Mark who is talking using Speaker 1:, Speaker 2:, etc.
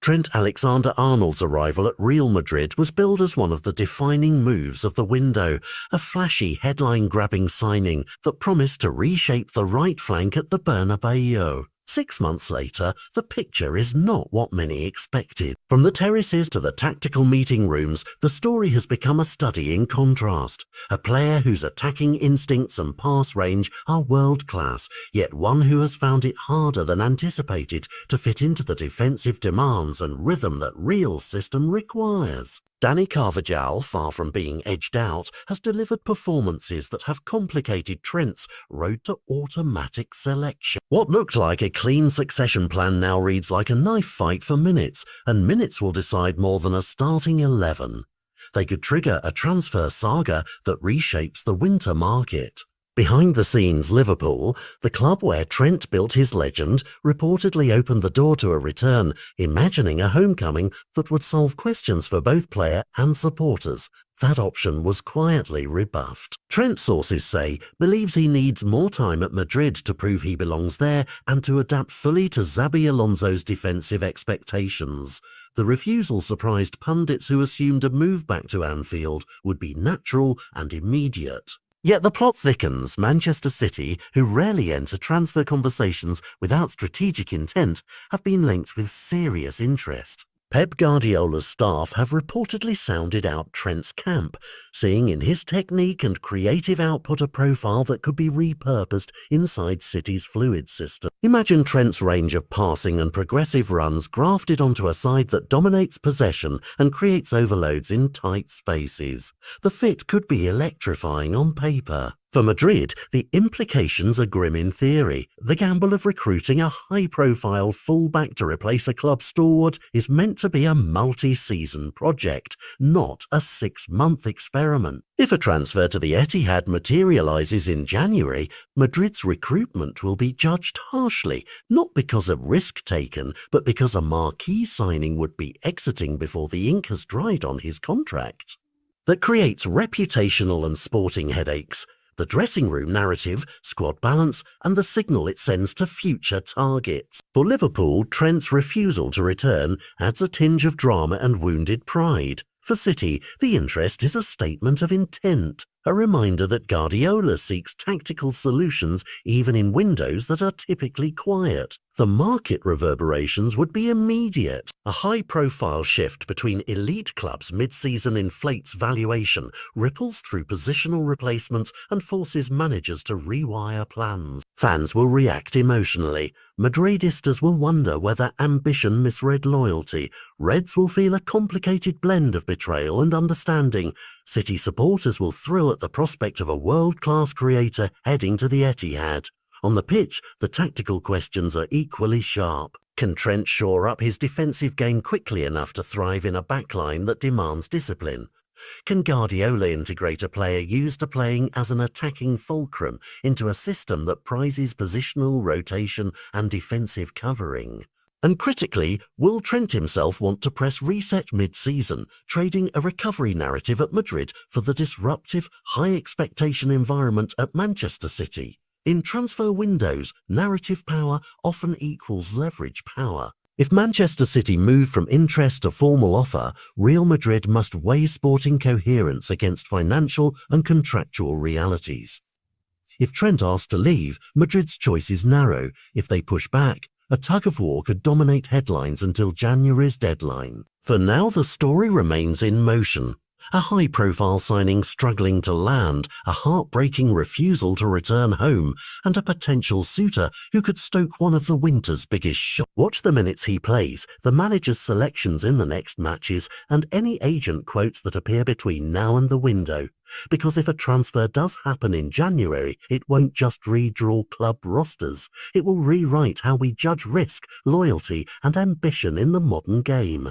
Speaker 1: Trent Alexander-Arnold's arrival at Real Madrid was billed as one of the defining moves of the window, a flashy headline-grabbing signing that promised to reshape the right flank at the Bernabeu. 6 months later, the picture is not what many expected. From the terraces to the tactical meeting rooms, the story has become a study in contrast. A player whose attacking instincts and pass range are world-class, yet one who has found it harder than anticipated to fit into the defensive demands and rhythm that Real's system requires. Dani Carvajal, far from being edged out, has delivered performances that have complicated Trent's road to automatic selection. What looked like a clean succession plan now reads like a knife fight for minutes, and minutes will decide more than a starting 11. They could trigger a transfer saga that reshapes the winter market. Behind the scenes, Liverpool, the club where Trent built his legend, reportedly opened the door to a return, imagining a homecoming that would solve questions for both player and supporters. That option was quietly rebuffed. Trent, sources say, believes he needs more time at Madrid to prove he belongs there and to adapt fully to Xabi Alonso's defensive expectations. The refusal surprised pundits who assumed a move back to Anfield would be natural and immediate. Yet the plot thickens. Manchester City, who rarely enter transfer conversations without strategic intent, have been linked with serious interest. Pep Guardiola's staff have reportedly sounded out Trent's camp, seeing in his technique and creative output a profile that could be repurposed inside City's fluid system. Imagine Trent's range of passing and progressive runs grafted onto a side that dominates possession and creates overloads in tight spaces. The fit could be electrifying on paper. For Madrid, the implications are grim in theory. The gamble of recruiting a high-profile fullback to replace a club stalwart is meant to be a multi-season project, not a 6-month experiment. If a transfer to the Etihad materializes in January, Madrid's recruitment will be judged harshly, not because of risk taken, but because a marquee signing would be exiting before the ink has dried on his contract. That creates reputational and sporting headaches. The dressing room narrative, squad balance, and the signal it sends to future targets. For Liverpool, Trent's refusal to return adds a tinge of drama and wounded pride. For City, the interest is a statement of intent, a reminder that Guardiola seeks tactical solutions even in windows that are typically quiet. The market reverberations would be immediate. A high-profile shift between elite clubs mid-season inflates valuation, ripples through positional replacements, and forces managers to rewire plans. Fans will react emotionally. Madridistas will wonder whether ambition misread loyalty. Reds will feel a complicated blend of betrayal and understanding. City supporters will thrill at the prospect of a world-class creator heading to the Etihad. On the pitch, the tactical questions are equally sharp. Can Trent shore up his defensive game quickly enough to thrive in a backline that demands discipline? Can Guardiola integrate a player used to playing as an attacking fulcrum into a system that prizes positional rotation and defensive covering? And critically, will Trent himself want to press reset mid-season, trading a recovery narrative at Madrid for the disruptive, high-expectation environment at Manchester City? In transfer windows, narrative power often equals leverage power. If Manchester City move from interest to formal offer, Real Madrid must weigh sporting coherence against financial and contractual realities. If Trent asks to leave, Madrid's choice is narrow. If they push back, a tug-of-war could dominate headlines until January's deadline. For now, the story remains in motion. A high-profile signing struggling to land, a heartbreaking refusal to return home, and a potential suitor who could stoke one of the winter's biggest shocks. Watch the minutes he plays, the manager's selections in the next matches, and any agent quotes that appear between now and the window. Because if a transfer does happen in January, it won't just redraw club rosters. It will rewrite how we judge risk, loyalty, and ambition in the modern game.